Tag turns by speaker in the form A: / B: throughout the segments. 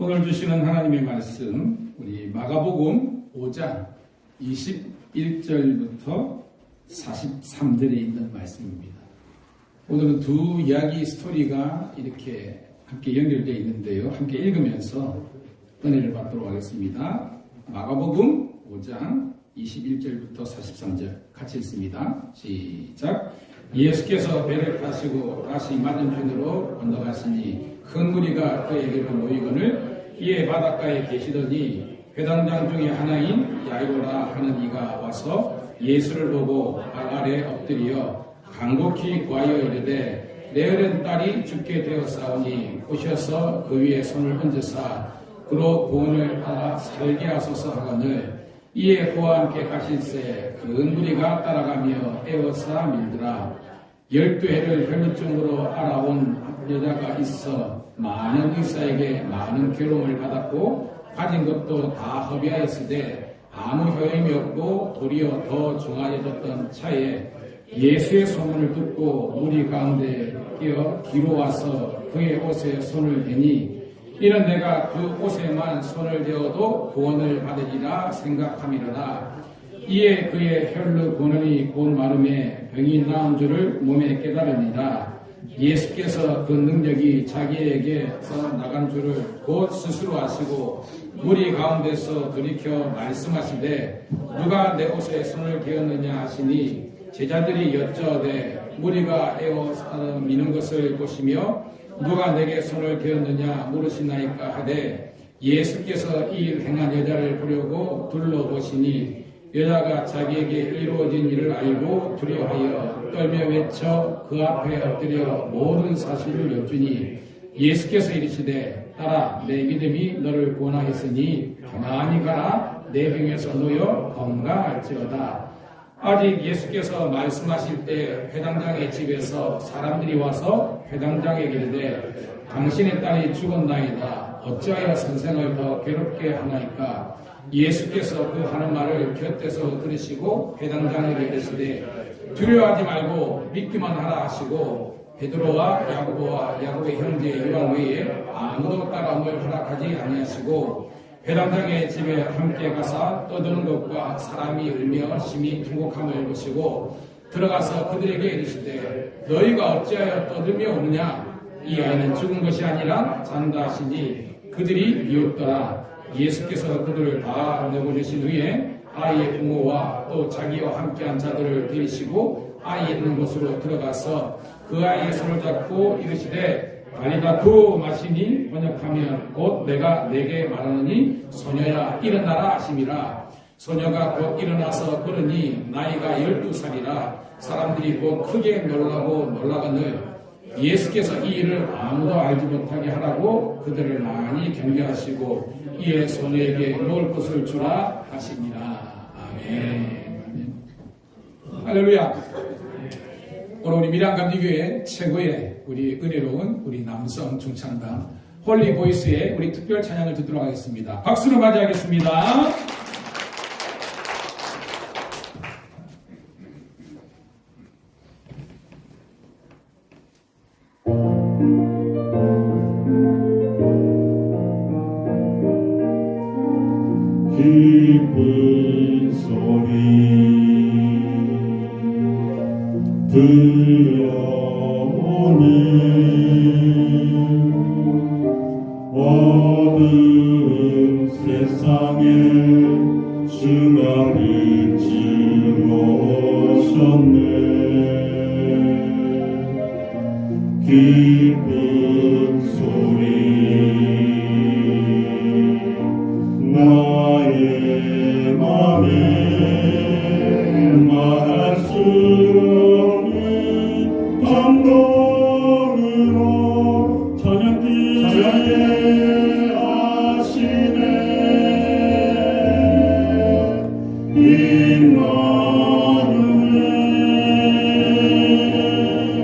A: 오늘 주시는 하나님의 말씀, 우리 마가복음 5장 21절부터 43절에 있는 말씀입니다. 오늘은 두 이야기 스토리가 이렇게 함께 연결되어 있는데요. 함께 읽으면서 은혜를 받도록 하겠습니다. 마가복음 5장 21절부터 43절 같이 읽습니다. 시작. 예수께서 배를 타시고 다시 맞은편으로 건너가시니 큰 무리가 그에게로 모이거늘 이에 바닷가에 계시더니 회당장 중에 하나인 야이로라 하는 이가 와서 예수를 보고 발 아래 엎드려 간곡히 구하여 이르되 내 어린 딸이 죽게 되었사오니 오셔서 그 위에 손을 얹으사 그로 구원을 받아 살게 하소서 하거늘 이에 그와 함께 가실새 큰 무리가 따라가며 애워싸 밀더라. 12해를 혈루증으로 알아온 여자가 있어 많은 의사에게 많은 괴로움을 받았고 가진 것도 다 허비하였으되 아무 효임이 없고 도리어 더 중하여졌던 차에 예수의 소문을 듣고 무리 가운데 끼어 뒤로 와서 그의 옷에 손을 대니 이는 내가 그 옷에만 손을 대어도 구원을 받으리라 생각함이로다. 이에 그의 혈루 근원이 곧 마름에 병이 나은 줄을 몸에 깨달으니라. 예수께서 그 능력이 자기에게서 나간 줄을 곧 스스로 아시고 무리 가운데서 돌이켜 말씀하시되 누가 내 옷에 손을 대었느냐 하시니 제자들이 여쭤되 무리가 에워 미는 것을 보시며 누가 내게 손을 대었느냐 물으시나이까 하되 예수께서 이 일 행한 여자를 보려고 둘러보시니 여자가 자기에게 이루어진 일을 알고 두려워하여 떨며 외쳐 그 앞에 엎드려 모든 사실을 여쭈니 예수께서 이르시되 딸아 내 믿음이 너를 구원하였으니 평안히 가라 내 병에서 놓여 건강할지어다. 아직 예수께서 말씀하실 때 회당장의 집에서 사람들이 와서 회당장에게 이르되 당신의 딸이 죽었나이다. 어찌하여 선생을 더 괴롭게 하나이까? 예수께서 그 하는 말을 곁에서 들으시고 회당장에게 이르시되 두려워하지 말고 믿기만 하라 하시고 베드로와 야고보와 야고보의 형제 요한 외에 아무도 따라옴을 허락하지 아니하시고 회당장의 집에 함께 가서 떠드는 것과 사람이 울며 심히 통곡함을 보시고 들어가서 그들에게 이르시되 너희가 어찌하여 떠들며 오느냐? 이 아이는 죽은 것이 아니라 잔다 하시니 그들이 비웃더라. 예수께서 그들을 다 내보내신 후에 아이의 부모와 또 자기와 함께한 자들을 데리시고 아이 있는 곳으로 들어가서 그 아이의 손을 잡고 이르시되 달리다쿠 마시니 번역하면 곧 내가 내게 말하느니 소녀야 일어나라 하심이라. 소녀가 곧 일어나서 걸으니 나이가 12살이라 사람들이 곧 크게 놀라고 놀라거늘 예수께서 이 일을 아무도 알지 못하게 하라고 그들을 많이 경계하시고 이에 소녀에게 먹을 것을 주라 하시니라. 아멘. 할렐루야. 오늘 우리 밀양감리교회 최고의 우리 은혜로운 우리 남성 중창단 홀리보이스의 우리 특별 찬양을 듣도록 하겠습니다. 박수로 맞이하겠습니다.
B: 기쁜 소리 들려오니 어두운 세상에 주가 비추어 오셨네. 기쁜 소리 나의 맘에 말할 수 없는 감동으로 저녁에 하시네. 임마누엘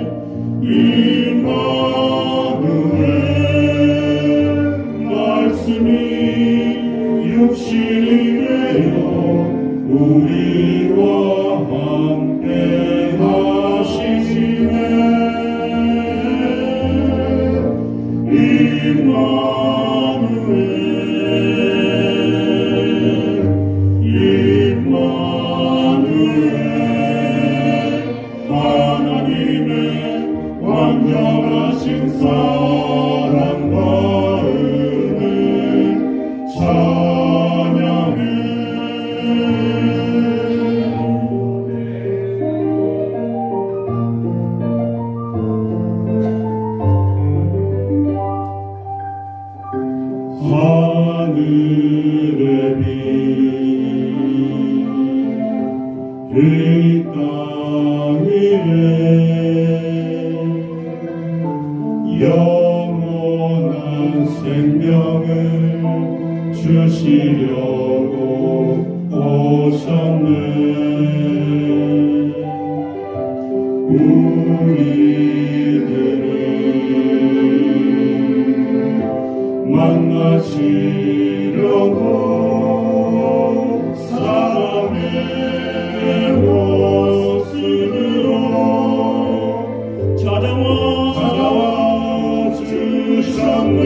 B: 임마누엘 말씀이 육신이 되어 우리와 함께 하시네. 임마누엘 이 땅 위에 영원한 생명을 주시려고 오셨네. 우리들을 만나시려고 사람의 모습으로 찾아와 주셨네.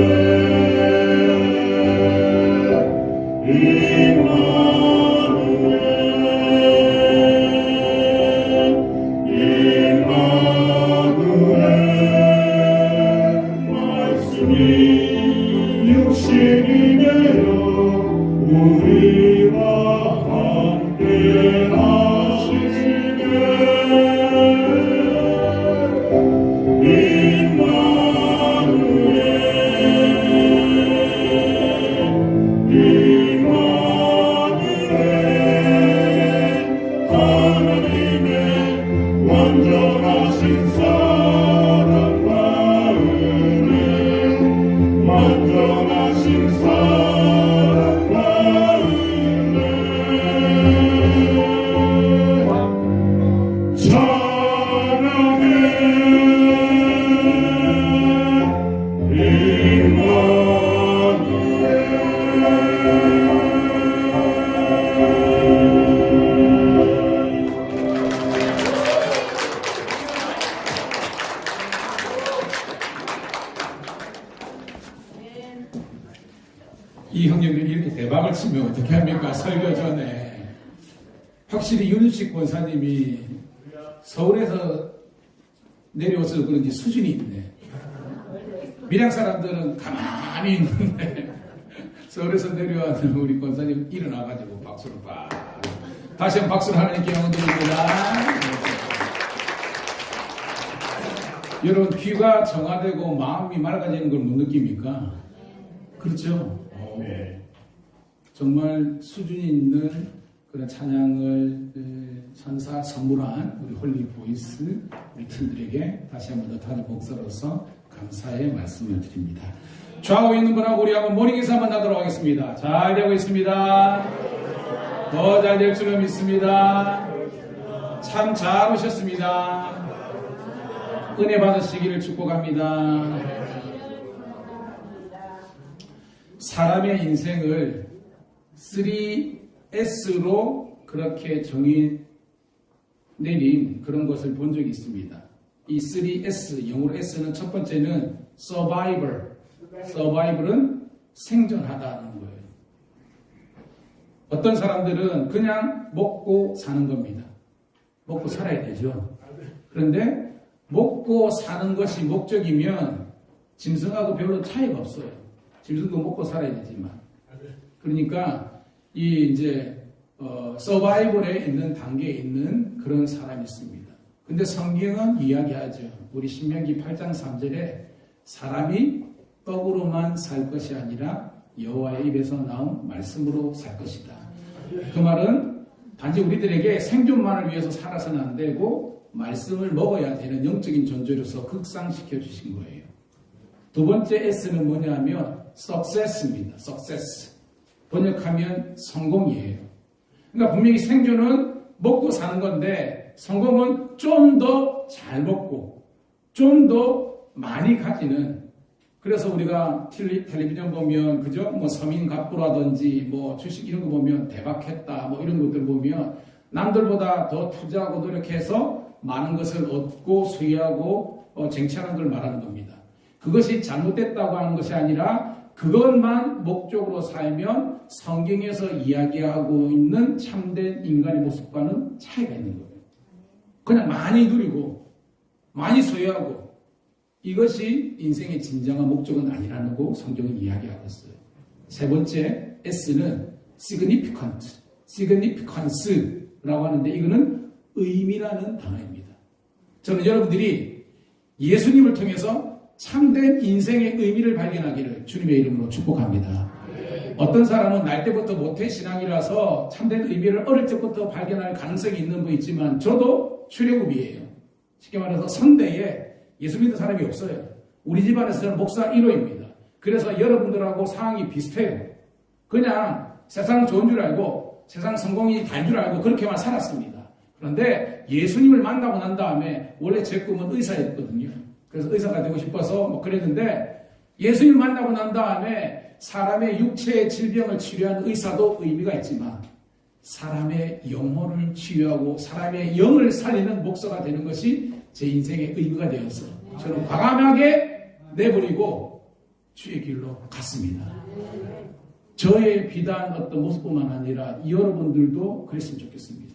B: 육신이 되어 우리와 함께 하시네. 임마누엘 하나님의 완전하신 사랑 마음을 완전하신 사랑 마음을 찬양해.
A: 이 형님들이 이렇게 대박을 치면 어떻게 합니까? 설교 전에. 확실히 윤식 권사님이 서울에서 내려와서 그런지 수준이 있네. 밀양 사람들은 가만히 있는데 서울에서 내려와서 우리 권사님 일어나가지고 박수를 빡. 다시 한번 박수를 하나님께 영광 드립니다. 여러분, 귀가 정화되고 마음이 맑아지는 걸 못 느낍니까? 그렇죠? 정말 수준이 있는 그런 찬양을 선물한 우리 홀리 보이스 우리 팀들에게 다시 한번 더 다른 목사로서 감사의 말씀을 드립니다. 좌우에 있는 분하고 우리 한번 모닝인사 한번 하도록 하겠습니다. 잘 되고 있습니다. 더 잘 될 줄로 믿습니다. 참 잘 오셨습니다. 은혜 받으시기를 축복합니다. 사람의 인생을 3S로 그렇게 정의 내린 그런 것을 본 적이 있습니다. 이 3S, 영어로 S는 첫 번째는 survival은 생존하다는 거예요. 어떤 사람들은 그냥 먹고 사는 겁니다. 먹고 살아야 되죠. 그런데 먹고 사는 것이 목적이면 짐승하고 별로 차이가 없어요. 짐승도 먹고 살아야 되지만. 그러니까 이 이제 서바이벌에 있는 단계에 있는 그런 사람이 있습니다. 근데 성경은 이야기하죠. 우리 신명기 8장 3절에 사람이 떡으로만 살 것이 아니라 여호와의 입에서 나온 말씀으로 살 것이다. 그 말은 단지 우리들에게 생존만을 위해서 살아서는 안 되고 말씀을 먹어야 되는 영적인 존재로서 극상시켜 주신 거예요. 두 번째 S는 뭐냐면 success입니다. success. 번역하면 성공이에요. 그러니까 분명히 생존은 먹고 사는 건데 성공은 좀 더 잘 먹고 좀 더 많이 가지는. 그래서 우리가 텔레비전 보면 그죠? 뭐 서민갑부라든지 뭐 주식 이런 거 보면 대박했다 뭐 이런 것들 보면 남들보다 더 투자하고 노력해서 많은 것을 얻고 소유하고 쟁취하는 걸 말하는 겁니다. 그것이 잘못됐다고 하는 것이 아니라 그것만 목적으로 살면 성경에서 이야기하고 있는 참된 인간의 모습과는 차이가 있는 거예요. 그냥 많이 누리고 많이 소유하고 이것이 인생의 진정한 목적은 아니라고 성경은 이야기하고 있어요. 세 번째 S는 significance라고 하는데 이거는 의미라는 단어입니다. 저는 여러분들이 예수님을 통해서 참된 인생의 의미를 발견하기를 주님의 이름으로 축복합니다. 어떤 사람은 날 때부터 모태신앙이라서 참된 의미를 어릴 때부터 발견할 가능성이 있는 분 있지만 저도 출애굽이에요. 쉽게 말해서 선대에 예수 믿는 사람이 없어요. 우리 집안에서는 목사 1호입니다. 그래서 여러분들하고 상황이 비슷해요. 그냥 세상은 좋은 줄 알고 세상 성공이 다인 줄 알고 그렇게만 살았습니다. 그런데 예수님을 만나고 난 다음에 원래 제 꿈은 의사였거든요. 그래서 의사가 되고 싶어서 뭐 그랬는데 예수님 만나고 난 다음에 사람의 육체의 질병을 치료하는 의사도 의미가 있지만 사람의 영혼을 치유하고 사람의 영을 살리는 목사가 되는 것이 제 인생의 의미가 되어서 저는 과감하게 내버리고 주의 길로 갔습니다. 저의 비단 어떤 모습뿐만 아니라 여러분들도 그랬으면 좋겠습니다.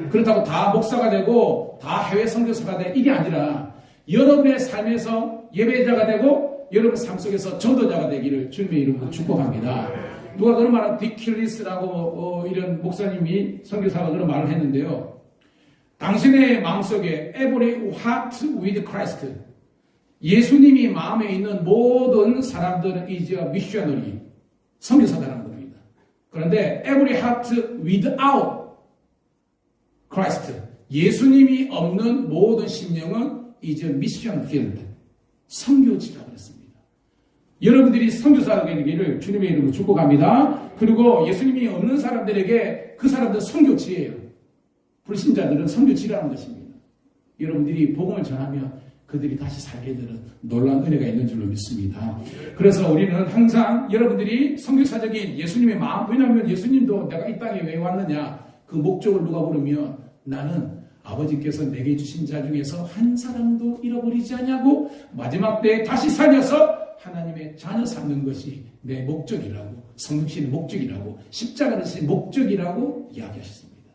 A: 그렇다고 다 목사가 되고 다 해외 선교사가 돼 이게 아니라 여러분의 삶에서 예배자가 되고 여러분 삶 속에서 전도자가 되기를 주님의 이름으로 축복합니다. 누가 그런 말은 디킬리스라고 이런 목사님이 선교사가 그런 말을 했는데요. 당신의 마음속에 every heart with Christ 예수님이 마음에 있는 모든 사람들은 이제 미셔너리 선교사다라는 겁니다. 그런데 every heart without Christ 예수님이 없는 모든 심령은 이제 미션 필드 선교지라고 그랬습니다. 여러분들이 선교사가 되기를 주님의 이름으로 축복합니다. 그리고 예수님이 없는 사람들에게 그 사람들은 선교지예요. 불신자들은 선교지라는 것입니다. 여러분들이 복음을 전하면 그들이 다시 살게 되는 놀라운 은혜가 있는 줄로 믿습니다. 그래서 우리는 항상 여러분들이 선교사적인 예수님의 마음, 왜냐하면 예수님도 내가 이 땅에 왜 왔느냐 그 목적을 누가 물으면 나는 아버지께서 내게 주신 자 중에서 한 사람도 잃어버리지 않냐고 마지막 때에 다시 살려서 하나님의 자녀 삼는 것이 내 목적이라고 성육신의 목적이라고 십자가를 지신 목적이라고 이야기하셨습니다.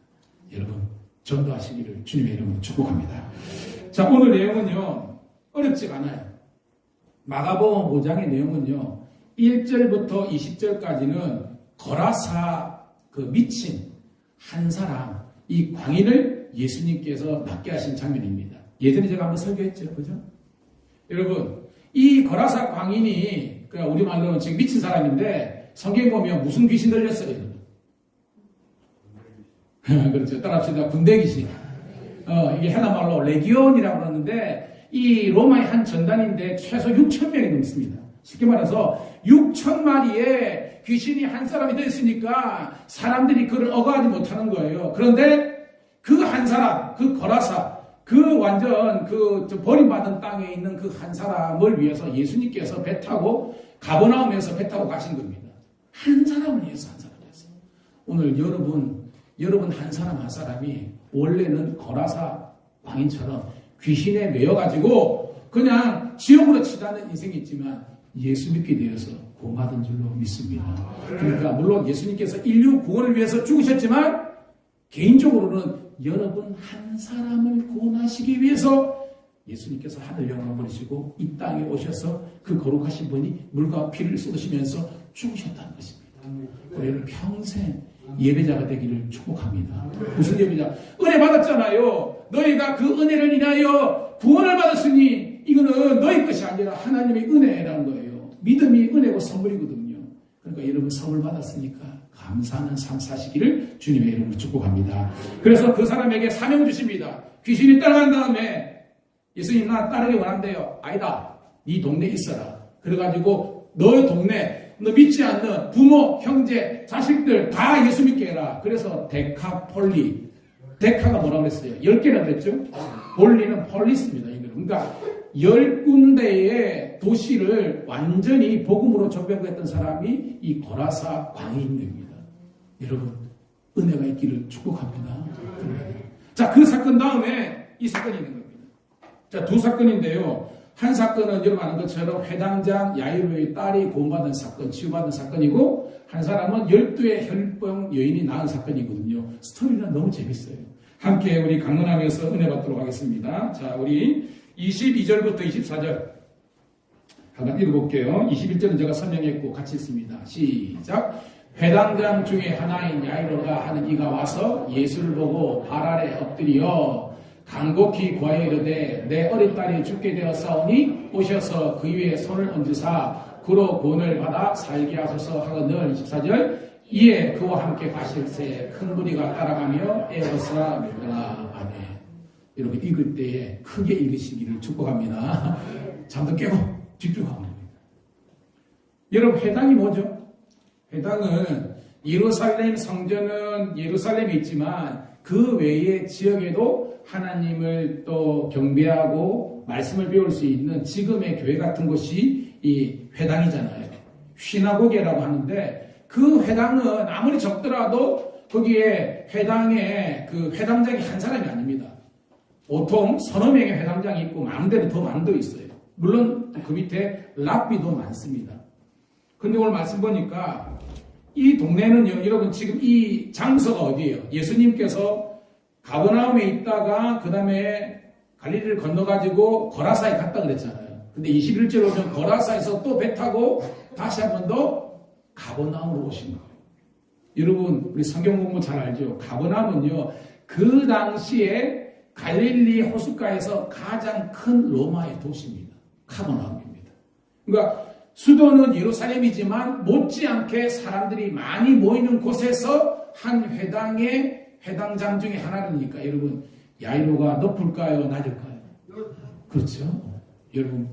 A: 여러분 전도하시기를 주님의 이름으로 축복합니다. 자, 오늘 내용은요 어렵지가 않아요. 마가복음 5장의 내용은요 1절부터 20절까지는 거라사 그 미친 한 사람 이 광인을 예수님께서 낫게 하신 장면입니다. 예전에 제가 한번 설교했죠, 그죠? 여러분 이 거라사 광인이 그러니까 우리말로는 지금 미친 사람인데 성경에 보면 무슨 귀신 들렸어요, 여러분? 그렇죠. 따라합시다. 군대 귀신. 이게 헤나말로 레기온이라고 그러는데 이 로마의 한 전단인데 최소 6,000명이 넘습니다. 쉽게 말해서 6,000마리의 귀신이 한 사람이 됐으니까 사람들이 그를 억압하지 못하는 거예요. 그런데 그 한 사람, 그 거라사, 그 완전 그 버림받은 땅에 있는 그 한 사람을 위해서 예수님께서 배 타고 가버나움에서 배 타고 가신 겁니다. 한 사람을 위해서 한 사람을 위해서. 오늘 여러분 한 사람 한 사람이 원래는 거라사 광인처럼 귀신에 매여가지고 그냥 지옥으로 치닫는 인생이 있지만 예수 믿게 되어서 구원받은 줄로 믿습니다. 그러니까 물론 예수님께서 인류 구원을 위해서 죽으셨지만 개인적으로는 여러분 한 사람을 구원하시기 위해서 예수님께서 하늘 영광을 버리시고 이 땅에 오셔서 그 거룩하신 분이 물과 피를 쏟으시면서 죽으셨다는 것입니다. 우리는 평생 예배자가 되기를 축복합니다. 무슨 예배자? 은혜 받았잖아요. 너희가 그 은혜를 인하여 구원을 받았으니 이거는 너희 것이 아니라 하나님의 은혜라는 거예요. 믿음이 은혜고 선물이거든요. 그러니까 여러분 선물 받았으니까 감사하는 삶 사시기를 주님의 이름으로 축복합니다. 그래서 그 사람에게 사명 주십니다. 귀신이 따라간 다음에 예수님 나 따르기 원한대요. 아니다. 네 동네에 있어라. 그래가지고 너 동네 너 믿지 않는 부모, 형제, 자식들 다 예수 믿게 해라. 그래서 데카폴리. 데카가 뭐라고 그랬어요? 10개나 그랬죠? 폴리는 폴리스입니다. 그러니까 10군데의 도시를 완전히 복음으로 전병했던 사람이 이 거라사 광인입니다. 여러분 은혜가 있기를 축복합니다. 자, 그 사건 다음에 이 사건이 있는 겁니다. 자, 두 사건인데요. 한 사건은 여러분 아는 것처럼 회당장 야이로의 딸이 구원받은 사건, 치유받은 사건이고 한 사람은 12의 혈병 여인이 낳은 사건이거든요. 스토리는 너무 재밌어요. 함께 우리 강론하면서 은혜 받도록 하겠습니다. 자, 우리 22절부터 24절 한번 읽어볼게요. 21절은 제가 설명했고 같이 읽습니다. 시작. 회당장 중에 하나인 야이로가 하는 이가 와서 예수를 보고 발 아래 엎드려 간곡히 구하여 이르되 내 어린 딸이 죽게 되었사오니 오셔서 그 위에 손을 얹으사 그로 구원을 받아 살게 하소서 하거늘 24절 이에 그와 함께 가실새 큰 무리가 따라가며 에어스라 믿더라. 아멘. 여러분 읽을 때에 크게 읽으시기를 축복합니다. 잠도 깨고 집중하고 합니다. 여러분 회당이 뭐죠? 회당은 예루살렘 성전은 예루살렘에 있지만 그 외의 지역에도 하나님을 또 경배하고 말씀을 배울 수 있는 지금의 교회 같은 곳이 이 회당이잖아요. 시나고게라고 하는데 그 회당은 아무리 적더라도 거기에 회당에 그 회당장이 한 사람이 아닙니다. 보통 서너 명의 회당장이 있고 많은 데는 더 많은 데 있어요. 물론 그 밑에 랍비도 많습니다. 그런데 오늘 말씀 보니까 이 동네는요, 여러분 지금 이 장소가 어디예요? 예수님께서 가버나움에 있다가 그 다음에 갈릴리를 건너가지고 거라사에 갔다 그랬잖아요. 근데 21절에 보면 거라사에서 또 배 타고 다시 한 번 더 가버나움으로 오신 거예요. 여러분 우리 성경 공부 잘 알죠? 가버나움은요 그 당시에 갈릴리 호숫가에서 가장 큰 로마의 도시입니다. 가버나움입니다. 그러니까 수도는 예루살렘이지만 못지않게 사람들이 많이 모이는 곳에서 한 회당의 회당장 중에 하나니까 여러분 야이로가 높을까요? 낮을까요? 그렇죠? 여러분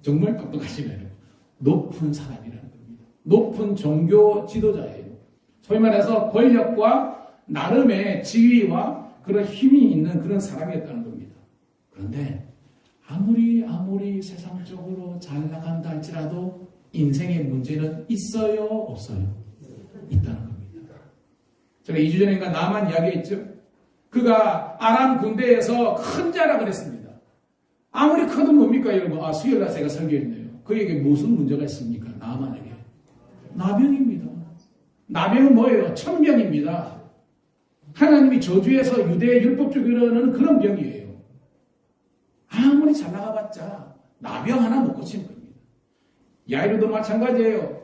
A: 정말 똑똑하시네요. 높은 사람이라는 겁니다. 높은 종교 지도자예요. 소위 말해서 권력과 나름의 지위와 그런 힘이 있는 그런 사람이었다는 겁니다. 그런데 아무리 세상적으로 잘 나간다 할지라도 인생의 문제는 있어요? 없어요? 있다는 겁니다. 제가 2주 전인가 나만 이야기했죠? 그가 아람 군대에서 큰 자랑을 했습니다. 아무리 커도 뭡니까 여러분? 수요일날 제가 설교했네요. 그에게 무슨 문제가 있습니까? 나만에게. 나병입니다. 나병은 뭐예요? 천병입니다. 하나님이 저주해서 유대의 율법주의라는 그런 병이에요. 아무리 잘 나가봤자 나병 하나 못 고치는 겁니다. 야이로도 마찬가지예요.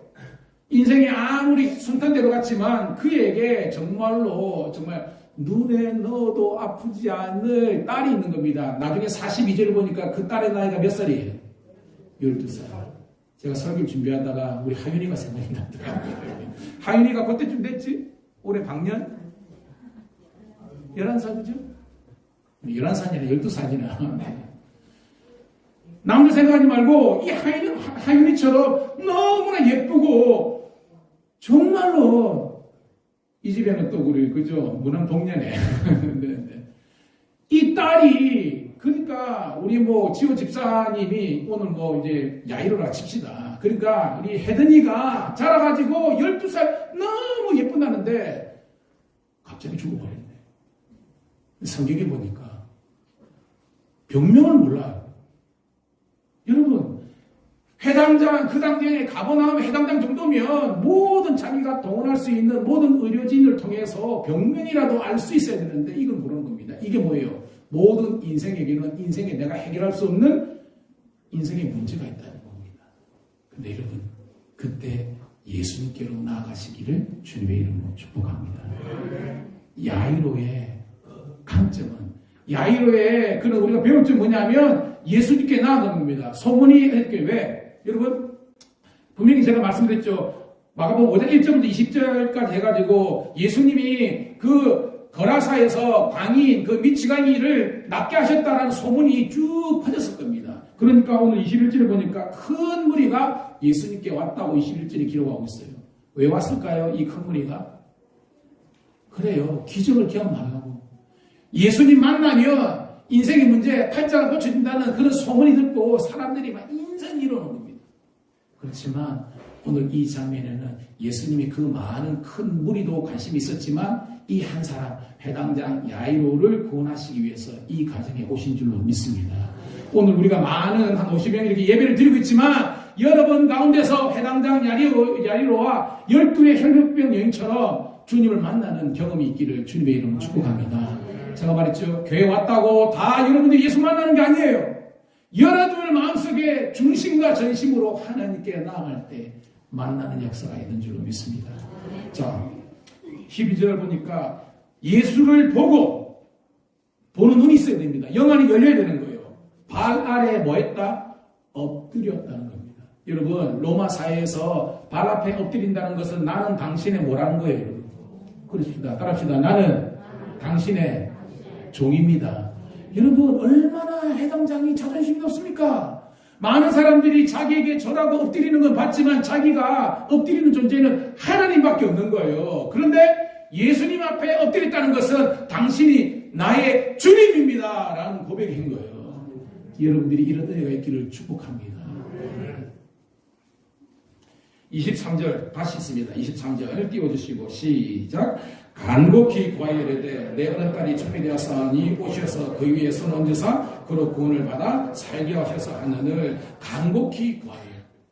A: 인생이 아무리 순탄대로 갔지만 그에게 정말로 정말 눈에 넣어도 아프지 않을 딸이 있는 겁니다. 나중에 42절을 보니까 그 딸의 나이가 몇 살이에요? 12살. 제가 설교를 준비하다가 우리 하윤이가 생각이 나더라고요. 하윤이가 그때쯤 됐지? 올해 방년? 11살 그죠? 11살이나 12살이나. 남들 생각하지 말고 이 하윤이처럼 너무나 예쁘고 정말로 이 집에는 또 우리 그죠? 무남 동년에 이 딸이 그러니까 우리 뭐 지호 집사님이 오늘 뭐 이제 야이로라 칩시다. 그러니까 우리 혜든이가 자라가지고 12살 너무 예쁜다는데 갑자기 죽어버렸네. 성경에 보니까 병명을 몰라요. 여러분 해당장 그 당시에 가버나움 해당장 정도면 모든 자기가 동원할 수 있는 모든 의료진을 통해서 병명이라도 알 수 있어야 되는데 이건 모르는 겁니다. 이게 뭐예요? 모든 인생에게는 인생에 내가 해결할 수 없는 인생의 문제가 있다는 겁니다. 근데 여러분 그때 예수님께로 나아가시기를 주님의 이름으로 축복합니다. 야이로의 강점은 야이로의 그런 우리가 배울 점 뭐냐면 예수님께 나아가는 겁니다. 소문이 이렇게 왜? 여러분 분명히 제가 말씀드렸죠. 마가복음 5장 1절부터 20절까지 해가지고 예수님이 그 거라사에서 광인 그 미치광이를 낫게 하셨다라는 소문이 쭉 퍼졌을 겁니다. 그러니까 오늘 21절에 보니까 큰 무리가 예수님께 왔다고 21절에 기록하고 있어요. 왜 왔을까요? 이 큰 무리가? 그래요. 기적을 경험하려고. 예수님 만나면 인생의 문제 팔자가 고쳐진다는 그런 소문이 듣고 사람들이 막 인생이 일어나는 겁니다. 그렇지만 오늘 이 장면에는 예수님이 그 많은 큰 무리도 관심이 있었지만 이 한 사람 회당장 야이로를 구원하시기 위해서 이 가정에 오신 줄로 믿습니다. 오늘 우리가 많은 한 50명 이렇게 예배를 드리고 있지만 여러분 가운데서 회당장 야이로와 12의 혈육병 여인처럼 주님을 만나는 경험이 있기를 주님의 이름으로 축복합니다. 제가 말했죠. 교회 왔다고 다 여러분들이 예수 만나는 게 아니에요. 여러분의 마음속에 중심과 전심으로 하나님께 나아갈 때 만나는 역사가 있는 줄로 믿습니다. 자, 12절을 보니까 예수를 보고 보는 눈이 있어야 됩니다. 영안이 열려야 되는 거예요. 발 아래에 뭐 했다? 엎드렸다는 겁니다. 여러분, 로마 사회에서 발 앞에 엎드린다는 것은 나는 당신의 뭐라는 거예요, 여러분. 그렇습니다. 따라합시다. 나는 당신의 종입니다. 여러분, 얼마나 해당장이 자존심이 높습니까? 많은 사람들이 자기에게 절하고 엎드리는 건 봤지만 자기가 엎드리는 존재는 하나님밖에 없는 거예요. 그런데 예수님 앞에 엎드렸다는 것은 당신이 나의 주님입니다 라는 고백인 거예요. 여러분들이 이런 은혜가 있기를 축복합니다. 23절 다시 있습니다. 23절 띄워주시고 시작. 간곡히 구하여 이르되 내 어느 딸이 준비되었사오니 오셔서 그 위에 손 얹으사 그로 구원을 받아 살게 하셔서 하느늘 간곡히 구하여.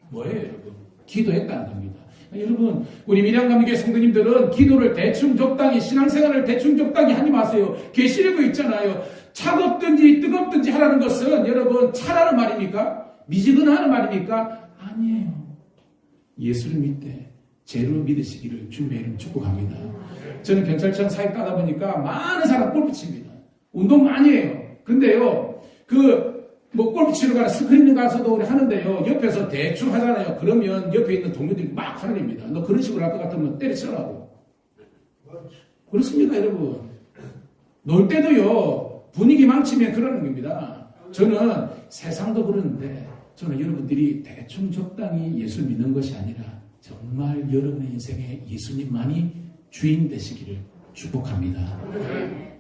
A: 뭐예요 여러분? 기도했다는 겁니다. 여러분, 우리 밀양감리교회 성도님들은 기도를 대충 적당히, 신앙생활을 대충 적당히 하지 마세요. 계시되고 있잖아요. 차갑든지 뜨겁든지 하라는 것은 여러분 차라는 말입니까? 미지근하는 말입니까? 아니에요. 예수를 믿되 죄를 믿으시기를 주님의 이름 축복합니다. 저는 경찰청 사역 가다 보니까 많은 사람 골프 칩니다. 운동 많이 해요. 근데요, 골프 치러 가서 스크린 가서도 우리 하는데요, 옆에서 대충 하잖아요. 그러면 옆에 있는 동료들이 막 화냅니다. 너 그런 식으로 할 것 같으면 때려치라고. 그렇습니다, 여러분. 놀 때도요, 분위기 망치면 그러는 겁니다. 저는 세상도 그러는데, 저는 여러분들이 대충 적당히 예수를 믿는 것이 아니라 정말 여러분의 인생에 예수님만이 주인 되시기를 축복합니다.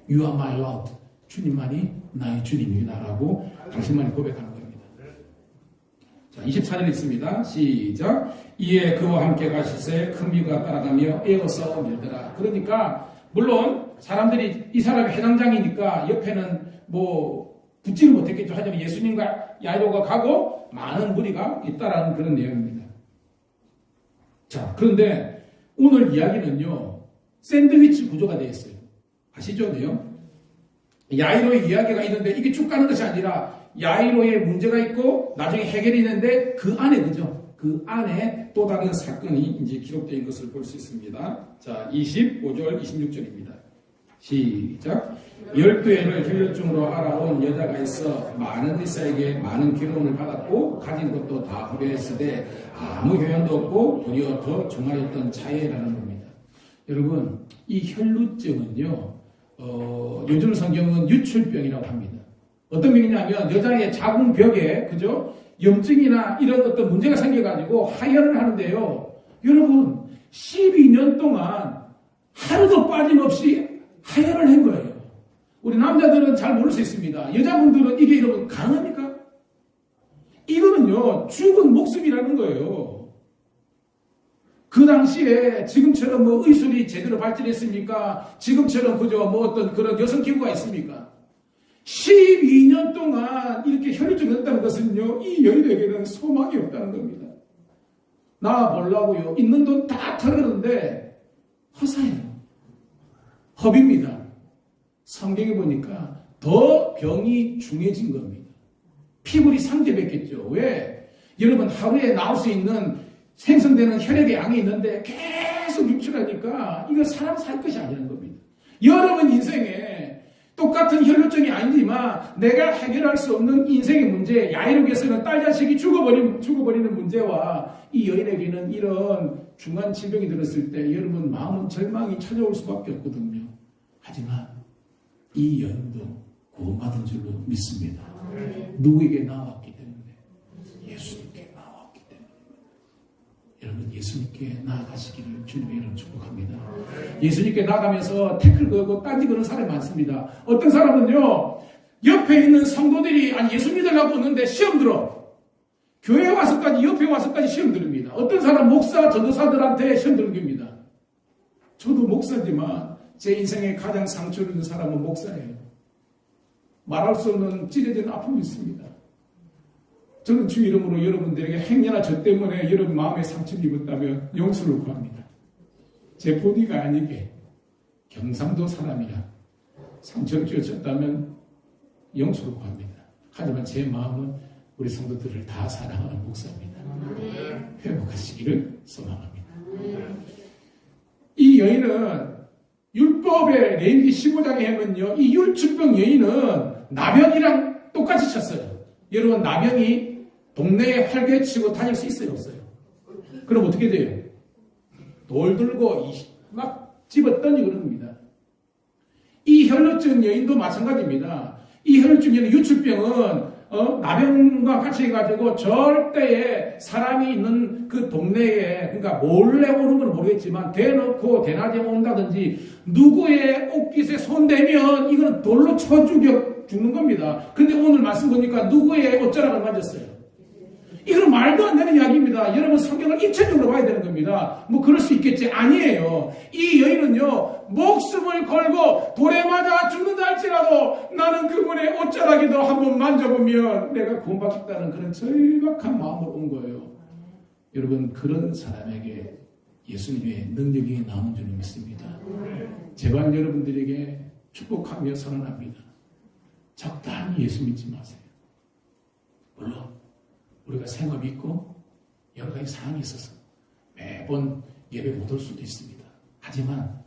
A: You are my Lord. 주님만이 나의 주님이다라고 당신만이 고백하는 겁니다. 자, 24절 있습니다. 시작. 이에 그와 함께 가시세 큰 미가 따라가며 에어서 밀더라. 그러니까 물론 사람들이 이 사람이 해당장이니까 옆에는 붙지는 못했겠죠. 하지만 예수님과 야이로가 가고 많은 무리가 있다라는 그런 내용입니다. 자, 그런데 오늘 이야기는요, 샌드위치 구조가 되어 있어요. 아시죠? 야이로의 이야기가 있는데 이게 쭉 가는 것이 아니라 야이로의 문제가 있고 나중에 해결이 있는데 그 안에, 그죠? 그 안에 또 다른 사건이 이제 기록된 것을 볼 수 있습니다. 자, 25절, 26절입니다. 시작. 12해를 혈류증으로 알아온 여자가 있어 많은 이사에게 많은 기름을 받았고 가진 것도 다 후려했으되 아무 효용도 없고 도리어 더 종아리였던 자예라는 겁니다. 여러분, 이 혈루증은요, 요즘 성경은 유출병이라고 합니다. 어떤 병이냐면 여자의 자궁벽에, 그죠? 염증이나 이런 어떤 문제가 생겨가지고 하혈을 하는데요. 여러분, 12년 동안 하루도 빠짐없이 하혈을 한 거예요. 우리 남자들은 잘 모를 수 있습니다. 여자분들은 이게 여러분 가능합니까? 이거는요, 죽은 목숨이라는 거예요. 그 당시에 지금처럼 의술이 제대로 발전했습니까? 지금처럼 그저 어떤 그런 여성기구가 있습니까? 12년 동안 이렇게 혈류증이 없다는 것은요, 이 여인에게는 소망이 없다는 겁니다. 나와보려고요, 있는 돈 다 털었는데 허사예요. 허비입니다. 성경에 보니까 더 병이 중해진 겁니다. 피골이 상대됐겠죠. 왜? 여러분, 하루에 나올 수 있는 생성되는 혈액의 양이 있는데 계속 유출하니까 이거 사람 살 것이 아니라는 겁니다. 여러분 인생에 똑같은 혈류증이 아니지만 내가 해결할 수 없는 인생의 문제, 야이로에서는 딸 자식이 죽어버리는 문제와 이 여인에게는 이런 중한 질병이 들었을 때 여러분 마음은 절망이 찾아올 수밖에 없거든요. 하지만 이 여인도 구원받은 줄로 믿습니다. 누구에게 나왔기 때문에? 예수님께 나왔기 때문에. 여러분, 예수님께 나아가시기를 주님의 이름 축복합니다. 예수님께 나가면서 태클 걸고 딴지 거는 사람이 많습니다. 어떤 사람은요, 옆에 있는 성도들이 예수 믿으려고 오는데 시험 들어. 교회에 와서까지, 옆에 와서까지 시험 들습니다. 어떤 사람 목사, 전도사들한테 시험 드는 겁니다. 저도 목사지만 제 인생에 가장 상처를 입은 사람은 목사예요. 말할 수 없는 찢어진 아픔이 있습니다. 저는 주 이름으로 여러분들에게 행여나 저 때문에 여러분 마음에 상처를 입었다면 용서를 구합니다. 제 본의가 아니게 경상도 사람이라 상처를 끼쳤다면 용서를 구합니다. 하지만 제 마음은 우리 성도들을 다 사랑하는 목사입니다. 회복하시기를 소망합니다. 이 여인은 율법의 레위기 15장에 하면요, 이 율주병 여인은 나병이랑 똑같이 쳤어요. 여러분, 나병이 동네에 활개치고 다닐 수 있어요, 없어요? 그럼 어떻게 돼요? 돌 들고 막 집어 던지고 그런 겁니다. 이 혈루증 여인도 마찬가지입니다. 이 혈루증 여인 유출병은 나병과 같이 해가지고 절대에 사람이 있는 그 동네에, 그러니까 몰래 오는 건 모르겠지만 대놓고 대낮에 온다든지 누구의 옷깃에 손대면 이거는 돌로 쳐 죽는 겁니다. 근데 오늘 말씀 보니까 누구의 옷자락을 만졌어요? 이건 말도 안 되는 이야기입니다. 여러분 성경을 입체적으로 봐야 되는 겁니다. 뭐 그럴 수 있겠지. 아니에요. 이 여인은요, 목숨을 걸고 돌에 맞아 죽는다 할지라도 나는 그분의 옷자락이도 한번 만져보면 내가 구원받겠다는 그런 절박한 마음으로 온 거예요. 여러분, 그런 사람에게 예수님의 능력이 나오는 줄 믿습니다. 제발 여러분들에게 축복하며 선언합니다. 적당히 예수 믿지 마세요. 물론 우리가 생업이 있고 여러 가지 사항이 있어서 매번 예배 못 올 수도 있습니다. 하지만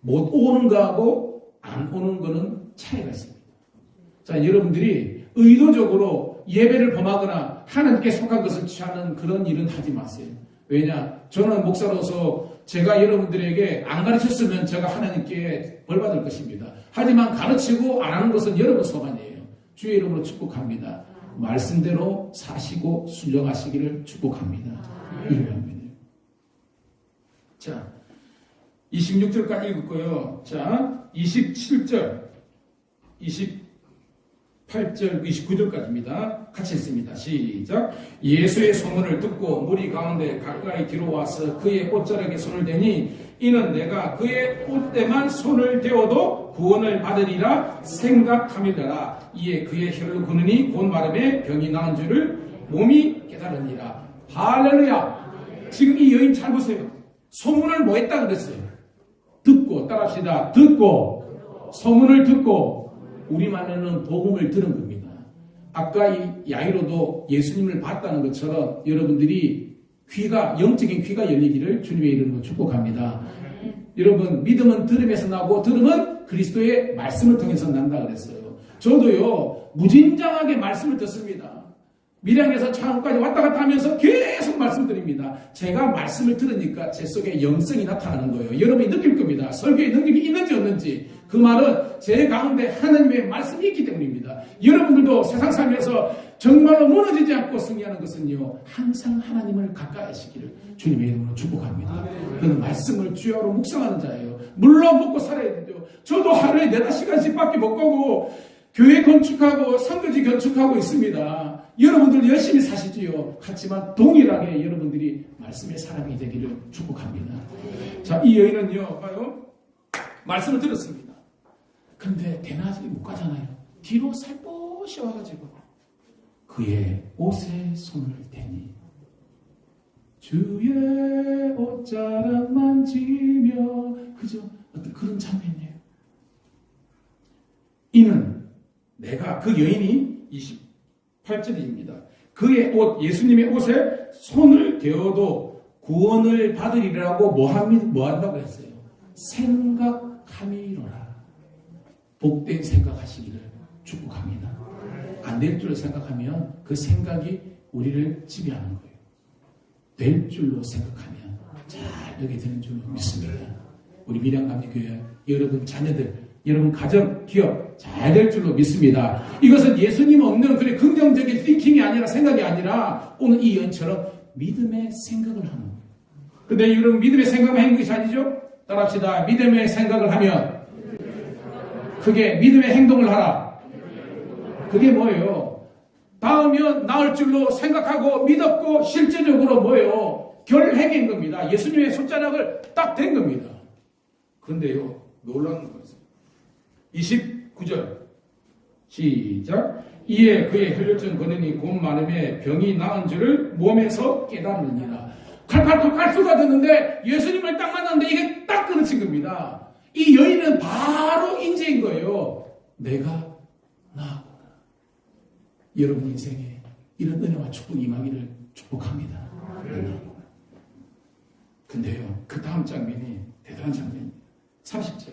A: 못 오는 거하고 안 오는 거는 차이가 있습니다. 자, 여러분들이 의도적으로 예배를 범하거나 하나님께 속한 것을 취하는 그런 일은 하지 마세요. 왜냐? 저는 목사로서 제가 여러분들에게 안 가르쳤으면 제가 하나님께 벌 받을 것입니다. 하지만 가르치고 안 하는 것은 여러분 소관이에요. 주의 이름으로 축복합니다. 말씀대로 사시고 순종하시기를 축복합니다. 이름입니다. 자, 26절까지 읽었고요. 자, 27절, 28절, 29절까지입니다. 같이 읽습니다. 시작. 예수의 소문을 듣고 무리 가운데 가까이 뒤로 와서 그의 옷자락에 손을 대니 이는 내가 그의 옷대만 손을 대어도 구원을 받으리라 생각함이더라. 이에 그의 혈로 그느니 곧 마름에 병이 나은 줄을 몸이 깨달으니라. 할렐루야. 지금 이 여인 잘 보세요. 소문을 뭐 했다 그랬어요? 듣고, 따라합시다. 듣고, 소문을 듣고, 우리말로는 복음을 들은 겁니다. 아까 이 야이로도 예수님을 봤다는 것처럼 여러분들이 귀가, 영적인 귀가 열리기를 주님의 이름으로 축복합니다. 여러분, 믿음은 들음에서 나고 들음은 그리스도의 말씀을 통해서 난다 그랬어요. 저도요, 무진장하게 말씀을 듣습니다. 밀양에서 창원까지 왔다 갔다 하면서 계속 말씀드립니다. 제가 말씀을 들으니까 제 속에 영성이 나타나는 거예요. 여러분이 느낄 겁니다. 설교의 능력이 있는지 없는지. 그 말은 제 가운데 하나님의 말씀이 있기 때문입니다. 여러분들도 세상 살면서 정말로 무너지지 않고 승리하는 것은요, 항상 하나님을 가까이 하시기를 주님의 이름으로 축복합니다. 그는 말씀을 주야로 묵상하는 자예요. 물론 먹고 살아야 되죠. 저도 하루에 4-5시간씩밖에 못 가고 교회 건축하고 선거지 건축하고 있습니다. 여러분들 열심히 사시지요. 하지만 동일하게 여러분들이 말씀의 사람이 되기를 축복합니다. 자, 이 여인은요, 봐요. 말씀을 들었습니다. 그런데 대낮에 못 가잖아요. 뒤로 살포시 와가지고 그의 옷에 손을 대니 주의 옷자락 만지며, 그죠? 어떤 그런 장면이에요. 이는 내가, 그 여인이 28절입니다. 그의 옷, 예수님의 옷에 손을 대어도 구원을 받으리라고 뭐 한다고 했어요? 생각함이로라. 복된 생각하시기를 축복합니다. 안 될 줄로 생각하면 그 생각이 우리를 지배하는 거예요. 될 줄로 생각하면 잘 되게 되는 줄로 믿습니다. 우리 밀양감리교회 여러분 자녀들, 여러분 가정, 기업 잘 될 줄로 믿습니다. 이것은 예수님 없는 그런 긍정적인 띵킹이 아니라, 생각이 아니라 오늘 이 여인처럼 믿음의 생각을 하는 거예요. 근데 여러분, 믿음의 생각만 하는 것이 아니죠? 따라합시다. 믿음의 생각을 하면 그게 믿음의 행동을 하라. 그게 뭐예요? 닿으면 나을 줄로 생각하고 믿었고 실제적으로 뭐예요? 결행인 겁니다. 예수님의 손자락을 딱 댄 겁니다. 그런데요, 놀라운 것은 29절 시작. 이에 그의 혈류증 거느니 곧 마름에 병이 나은 줄을 몸에서 깨달으니라. 칼칼칼칼 쏟아졌는데 예수님을 딱 만났는데 이게 딱 그르친 겁니다. 이 여인은 바로 인지인 거예요. 내가 나구나. 여러분 인생에 이런 은혜와 축복이 임하기를 축복합니다. 근데요, 그 다음 장면이 대단한 장면입니다. 30절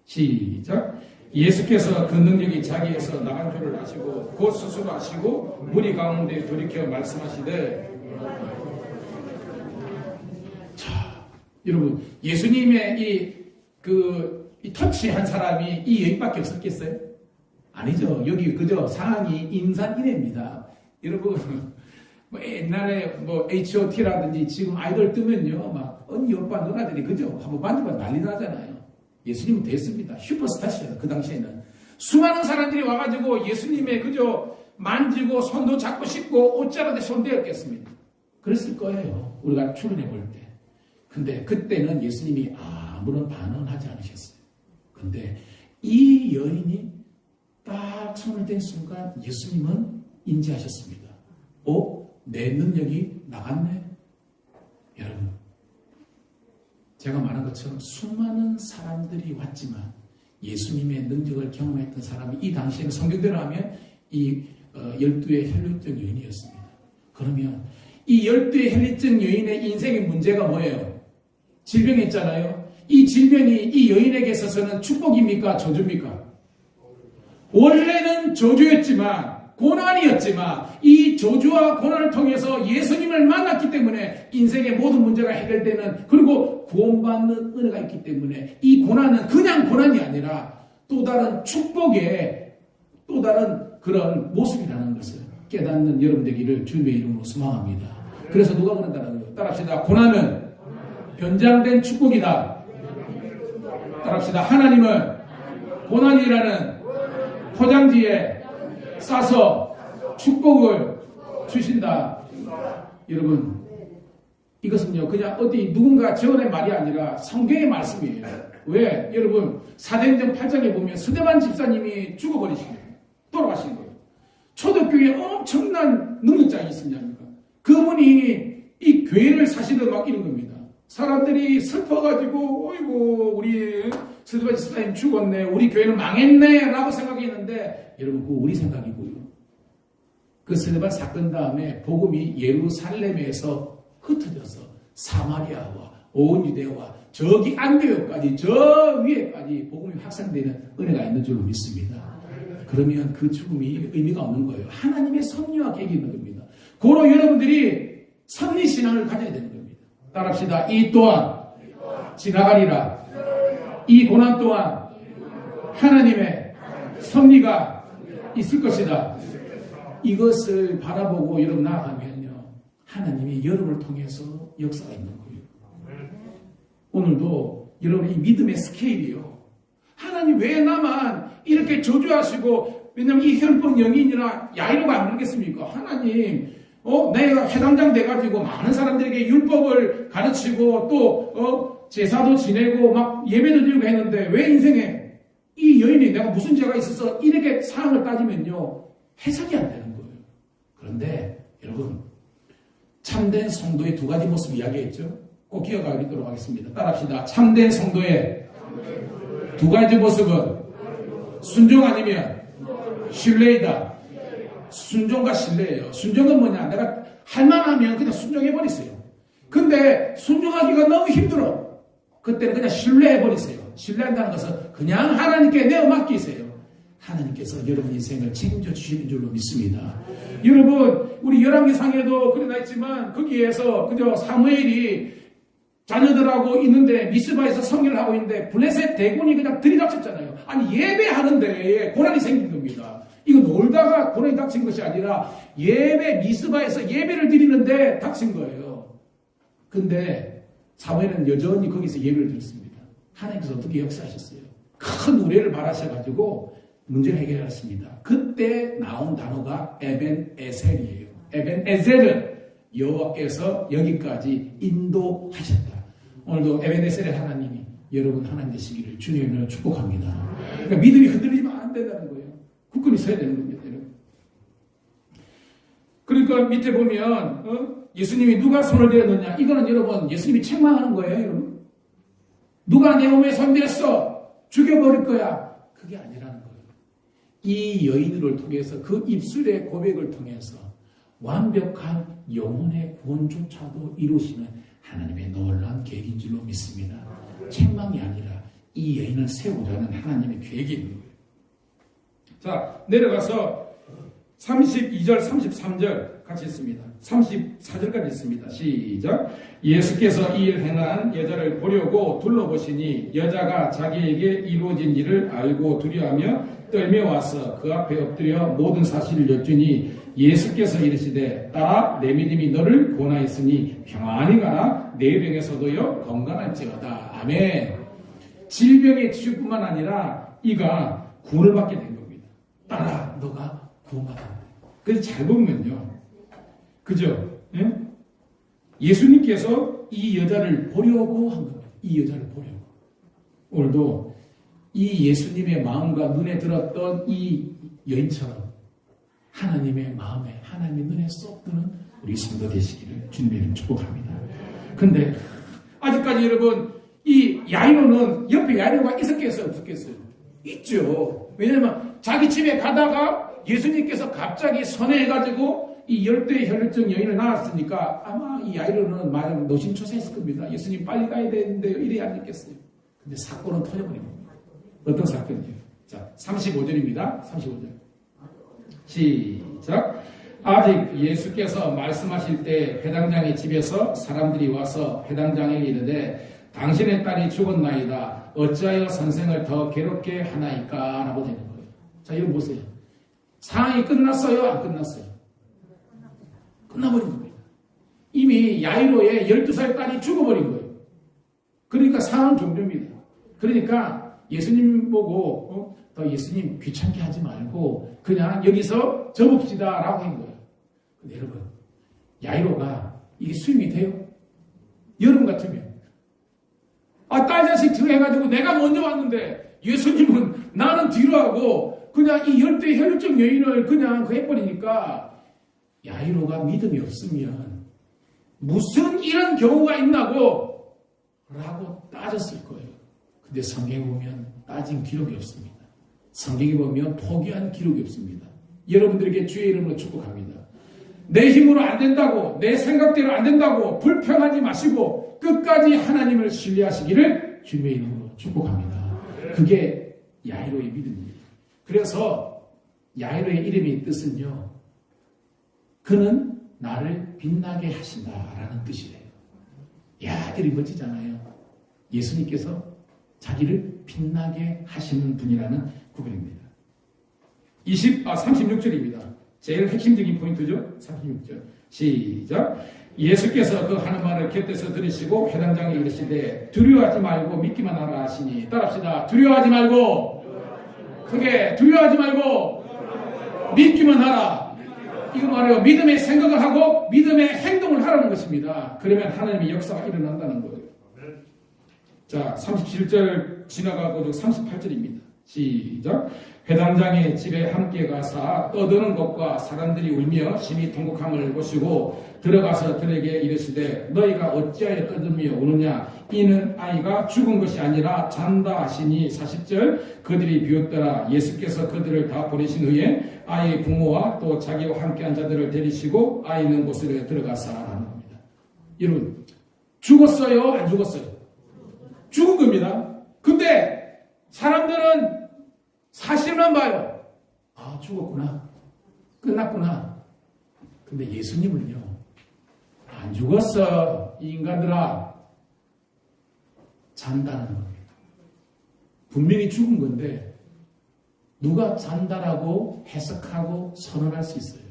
A: 시작. 예수께서 그 능력이 자기에서 나간 줄을 아시고 곧 스스로 아시고 무리 가운데 돌이켜 말씀하시되 자 여러분 예수님의 이 터치한 사람이 이 여인밖에 없었겠어요? 아니죠. 여기 그저 상황이 인산이래입니다. 여러분 뭐 옛날에 뭐 H.O.T라든지 지금 아이돌 뜨면요 막 언니 오빠 누나들이 그저 한번 만지면 난리 나잖아요. 예수님은 됐습니다. 슈퍼스타시잖아요. 그 당시에는 수많은 사람들이 와가지고 예수님의 그저 만지고 손도 잡고 씻고 옷자락에 손대었겠습니다. 그랬을 거예요. 우리가 출근해 볼 때. 근데 그때는 예수님이 아무런 반응을 하지 않으셨어요. 근데 이 여인이 딱 손을 댄 순간 예수님은 인지하셨습니다. 내 능력이 나갔네. 여러분 제가 말한 것처럼 수많은 사람들이 왔지만 예수님의 능력을 경험했던 사람이 이 당시에는 성경대로 하면 이 12의 혈류증 여인이었습니다. 그러면 이 12의 혈류증 여인의 인생의 문제가 뭐예요? 질병이었잖아요. 이 질병이 이 여인에게 있어서는 축복입니까? 저주입니까? 원래는 저주였지만 고난이었지만 이 저주와 고난을 통해서 예수님을 만났기 때문에 인생의 모든 문제가 해결되는 그리고 구원받는 은혜가 있기 때문에 이 고난은 그냥 고난이 아니라 또 다른 축복의 또 다른 그런 모습이라는 것을 깨닫는 여러분 되기를 주님의 이름으로 소망합니다. 그래서 누가 그런다는 거예요? 따라합시다. 고난은 변장된 축복이다. 따라합시다. 하나님은 고난이라는 포장지에 싸서 축복을 주신다. 여러분 이것은요 그냥 어디 누군가 지어낸 말이 아니라 성경의 말씀이에요. 왜? 여러분 사도행전 8장에 보면 스데반 집사님이 죽어버리신 거예요. 돌아가신 거예요. 초대교회에 엄청난 능력자가 있었냐니까. 그분이 이 교회를 사실은 맡기는 겁니다. 사람들이 슬퍼가지고 어이구 우리 스데반 집사님 죽었네, 우리 교회는 망했네 라고 생각했는데 여러분 그거 우리 생각이고요. 그 스데반 사건 다음에 복음이 예루살렘에서 흩어져서 사마리아와 온 유대와 저기 안디옥까지 저 위에까지 복음이 확산되는 은혜가 있는 줄로 믿습니다. 그러면 그 죽음이 의미가 없는 거예요. 하나님의 섭리와 계획이 있는 겁니다. 고로 여러분들이 섭리신앙을 가져야 되는 겁니다. 따라합시다. 이 또한 지나가리라. 이 고난 또한 하나님의 섭리가 있을 것이다. 이것을 바라보고 여러분 나아가면요 하나님이 여러분을 통해서 역사가 있는 거예요. 오늘도 여러분의 이 믿음의 스케일이요. 하나님 왜 나만 이렇게 저주하시고, 왜냐면 이 혈법 영인이나 야이로가 안 그러겠습니까? 하나님 내가 회당장 돼가지고 많은 사람들에게 율법을 가르치고 또 제사도 지내고 막 예배도 드리고 했는데 왜 인생에 이 여인이 내가 무슨 죄가 있어서 이렇게 상황을 따지면요 해석이 안 되는 거예요. 그런데 여러분 참된 성도의 두 가지 모습 이야기했죠. 꼭 기억하도록 하겠습니다. 따라합시다. 참된 성도의 두 가지 모습은 순종 아니면 신뢰이다. 순종과 신뢰예요. 순종은 뭐냐? 내가 할만하면 그냥 순종해버리세요. 근데 순종하기가 너무 힘들어. 그때는 그냥 신뢰해버리세요. 신뢰한다는 것은 그냥 하나님께 내어 맡기세요. 하나님께서 여러분 인생을 책임져 주시는 줄로 믿습니다. 여러분 우리 열왕기상에도 그러나 있지만 거기에서 그저 사무엘이 자녀들하고 있는데 미스바에서 성결을 하고 있는데 블레셋 대군이 그냥 들이닥쳤잖아요. 아니 예배하는데 고난이 생긴 겁니다. 이거 놀다가 고난이 닥친 것이 아니라 예배 미스바에서 예배를 드리는데 닥친 거예요. 근데 사무엘은 여전히 거기서 예배를 드렸습니다. 하나님께서 어떻게 역사하셨어요? 큰 우레를 바라셔가지고 문제를 해결하셨습니다. 그때 나온 단어가 에벤에셀이에요. 에벤에셀은 여호와께서 여기까지 인도하셨다. 오늘도 에벤에셀의 하나님이 여러분 하나님 되시기를 주님으로 축복합니다. 그러니까 믿음이 흔들리면 안 된다는 거예요. 굳건히 서야 되는 겁니다. 여러분. 그러니까 밑에 보면 예수님이 누가 손을 대었느냐, 이거는 여러분 예수님이 책망하는 거예요. 여러분. 누가 내 몸에 손대었어 죽여버릴 거야. 그게 아니라는 거예요. 이 여인을 통해서 그 입술의 고백을 통해서 완벽한 영혼의 구원조차도 이루시는 하나님의 놀라운 계획인 줄로 믿습니다. 책망이 아니라 이 여인을 세우자는 하나님의 계획이 있는 거예요. 자, 내려가서 32절, 33절 같이 있습니다. 34절까지 있습니다. 시작. 예수께서 이 일 행한 여자를 보려고 둘러보시니 여자가 자기에게 이루어진 일을 알고 두려워하며 떨며 와서 그 앞에 엎드려 모든 사실을 여쭈니 예수께서 이르시되 딸아 내 믿음이 너를 구원하였으니 평안히 가라 내 병에서도요 건강할지어다. 아멘. 질병의 치유뿐만 아니라 이가 구원을 받게 된 겁니다. 딸아 너가 구원받았다. 그래서 잘 보면요. 그죠? 예? 예수님께서 이 여자를 보려고 한 겁니다. 이 여자를 보려고. 오늘도 이 예수님의 마음과 눈에 들었던 이 여인처럼 하나님의 마음에 하나님의 눈에 쏙 드는 우리 성도 되시기를 주님의 이름 축복합니다. 근데 아직까지 여러분 이 야이로는 옆에 야이로가 있었겠어요? 없었겠어요? 있죠. 왜냐하면 자기 집에 가다가 예수님께서 갑자기 선회해가지고 이 열대 혈류증 여인을 낳았으니까 아마 이 야이로는 말하면 노심초사했을 겁니다. 예수님 빨리 가야 되는데요. 이래야 안 됐겠어요. 근데 사건은 터져버린 겁니다. 어떤 사건이에요? 자, 35절입니다. 35절. 시작. 아직 예수께서 말씀하실 때 회당장의 집에서 사람들이 와서 회당장에게 이르되 당신의 딸이 죽었나이다. 어찌하여 선생을 더 괴롭게 하나이까? 라고 되는 거예요. 자, 이거 보세요. 상황이 끝났어요? 안 끝났어요? 끝나버린 겁니다. 이미 야이로의 12살 딸이 죽어버린 거예요. 그러니까 상황은 종료입니다. 그러니까 예수님 보고 더 예수님 귀찮게 하지 말고 그냥 여기서 접읍시다 라고 한 거예요. 근데 여러분 야이로가 이게 수용이 돼요? 여러분 같으면 딸 자식 들어해가지고 내가 먼저 왔는데 예수님은 나는 뒤로 하고 그냥 이 열대 혈류증 여인을 그냥 해버리니까 야이로가 믿음이 없으면 무슨 이런 경우가 있나고 라고 따졌을 거예요. 근데 성경에 보면 따진 기록이 없습니다. 성경에 보면 포기한 기록이 없습니다. 여러분들에게 주의 이름으로 축복합니다. 내 힘으로 안 된다고 내 생각대로 안 된다고 불평하지 마시고 끝까지 하나님을 신뢰하시기를 주님의 이름으로 축복합니다. 그게 야이로의 믿음입니다. 그래서 야이로의 이름의 뜻은요. 그는 나를 빛나게 하신다라는 뜻이래요. 야, 이름이 멋지잖아요. 예수님께서 자기를 빛나게 하시는 분이라는 구별입니다. 36절입니다. 제일 핵심적인 포인트죠. 36절. 시작. 예수께서 그 하는 말을 곁에서 들으시고 회당장에 이르시되 두려워하지 말고 믿기만 하라 하시니 따라합시다. 두려워하지 말고 크게 두려워하지 말고 믿기만 하라. 이거 말이에요. 믿음의 생각을 하고 믿음의 행동을 하라는 것입니다. 그러면 하나님의 역사가 일어난다는 거예요. 자, 37절 지나가고 38절입니다. 시작. 회당장의 집에 함께 가사 떠드는 것과 사람들이 울며 심히 통곡함을 보시고 들어가서 들에게 이르시되 너희가 어찌하여 떠들며 우느냐 이는 아이가 죽은 것이 아니라 잔다 하시니 40절 그들이 비웃더라. 예수께서 그들을 다 보내신 후에 아이의 부모와 또 자기와 함께한 자들을 데리시고 아이 있는 곳으로 들어가사 하는 겁니다. 여러분 죽었어요? 안 죽었어요? 죽은 겁니다. 근데 사람들은 사실만 봐요. 아, 죽었구나. 끝났구나. 근데 예수님은요, 안 죽었어. 이 인간들아. 잔다는 겁니다. 분명히 죽은 건데, 누가 잔다라고 해석하고 선언할 수 있어요.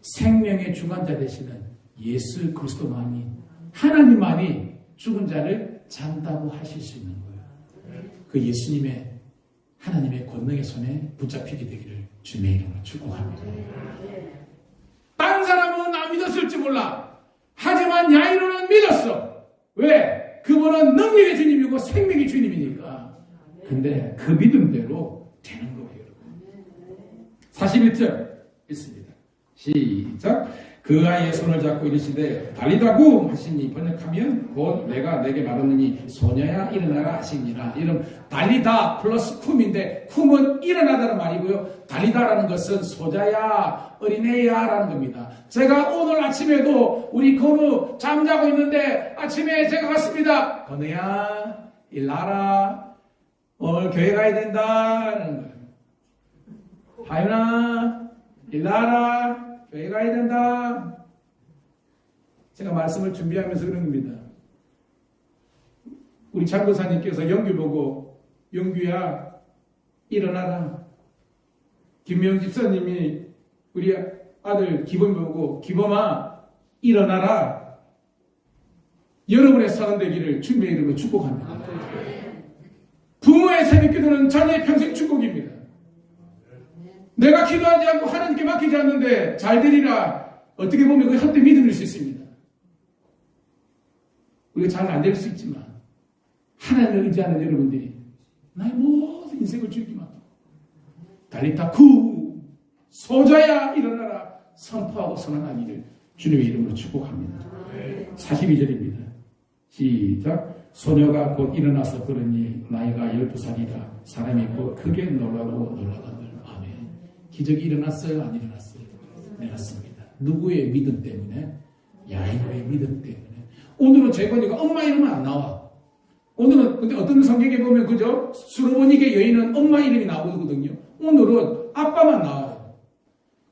A: 생명의 주관자 되시는 예수 그리스도만이, 하나님만이 죽은 자를 잔다고 하실 수 있는 거예요. 그 예수님의 하나님의 권능의 손에 붙잡히게 되기를 주님의 이름으로 축복합니다. 다른 사람은 안 믿었을지 몰라. 하지만 야이로는 믿었어. 왜? 그분은 능력의 주님이고 생명의 주님이니까. 근데 그 믿음대로 되는 거예요. 41절 있습니다. 시작. 그 아이의 손을 잡고 이르시되 달리다구 하시니 번역하면 곧 내가 내게 말하느니 소녀야 일어나라 하시니라. 이런 달리다 플러스 쿰인데 쿰은 일어나다는 말이고요. 달리다라는 것은 소자야 어린애야 라는 겁니다. 제가 오늘 아침에도 우리 건우 잠자고 있는데 아침에 제가 갔습니다. 건우야 일나라 오늘 교회 가야 된다 라는 거예요. 하윤아, 일나와라. 교회 가야 된다. 제가 말씀을 준비하면서 그런 겁니다. 우리 장도사님께서 영규 보고, 영규야, 일어나라. 김명 집사님이 우리 아들 기범 보고, 기범아, 일어나라. 여러분의 사는 되기를 주님의 이름으로 축복합니다. 부모의 새벽 기도는 자녀의 평생 축복입니다. 내가 기도하지 않고 하나님께 맡기지 않는데 잘 되리라. 어떻게 보면 그 한때 믿음일 수 있습니다. 우리가 잘 안 될 수 있지만 하나님을 의지하는 여러분들이 나의 모든 인생을 즐기며 달리타 쿠 소자야 일어나라 선포하고 선언하기를 주님의 이름으로 축복합니다. 42절입니다. 시작. 소녀가 곧 일어나서 걸으니 나이가 12살이라 사람이 곧 크게 놀라고 놀라거늘. 아멘. 기적이 일어났어요? 안 일어났어요? 일어났습니다. 누구의 믿음 때문에? 야이로의 믿음 때문에. 오늘은 재건이가 엄마 이름은 안 나와. 오늘은 근데 어떤 성경에 보면 그죠? 수로보니게 여인은 엄마 이름이 나오거든요. 오늘은 아빠만 나와요.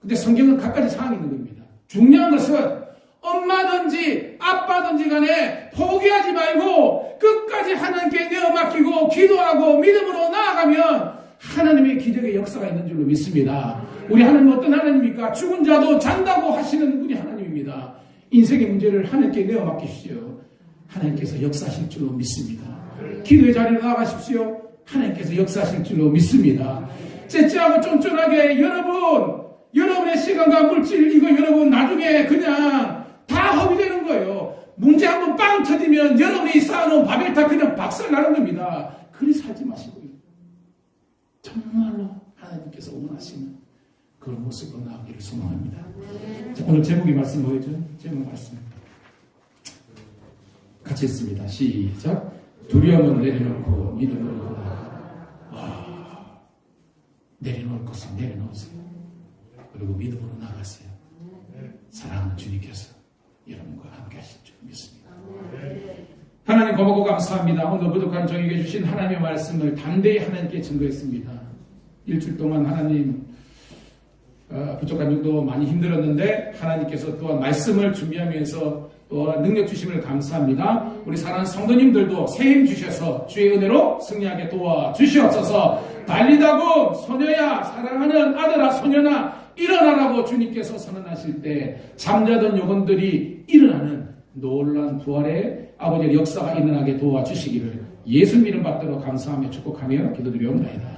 A: 근데 성경은 각가지 사항이 있는 겁니다. 중요한 것은 엄마든지 아빠든지 간에 포기하지 말고 끝까지 하나님께 내어 맡기고 기도하고 믿음으로 나아가면 하나님의 기적의 역사가 있는 줄로 믿습니다. 우리 하나님은 어떤 하나님입니까? 죽은 자도 잔다고 하시는 분이 하나님입니다. 인생의 문제를 하나님께 내어 맡기십시오. 하나님께서 역사하실 줄로 믿습니다. 기도의 자리로 나가십시오. 하나님께서 역사하실 줄로 믿습니다. 째째하고 쫀쫀하게 여러분의 시간과 물질 이거 여러분 나중에 그냥 다 허비되는 거예요. 문제 한번 빵 터지면 여러분이 쌓아놓은 바벨탑 그냥 박살나는 겁니다. 그리 살지 마시고요. 정말로 하나님께서 원하시는 그런 모습으로 나오기를 소망합니다. 자, 오늘 제목의 말씀 뭐였죠? 제목 말씀 같이 했습니다. 시작. 두려움을 내려놓고 믿음으로 나아가. 내려놓을 것을 내려놓으세요. 그리고 믿음으로 나가세요. 사랑하는 주님께서 여러분과 함께 하실 줄 믿습니다. 하나님 고맙고 감사합니다. 오늘 부족한 저에게 주신 하나님의 말씀을 담대히 하나님께 증거했습니다. 일주일 동안 하나님 부족한 정도 많이 힘들었는데 하나님께서 또한 말씀을 준비하면서 또 능력 주심을 감사합니다. 우리 사랑하는 성도님들도 새 힘 주셔서 주의 은혜로 승리하게 도와주시옵소서. 달리다고 소녀야 사랑하는 아들아 소녀나 일어나라고 주님께서 선언하실 때 잠자던 영혼들이 일어나는 놀라운 부활의 아버지의 역사가 일어나게 도와주시기를 예수 이름 받들어 감사하며 축복하며 기도드리옵나이다.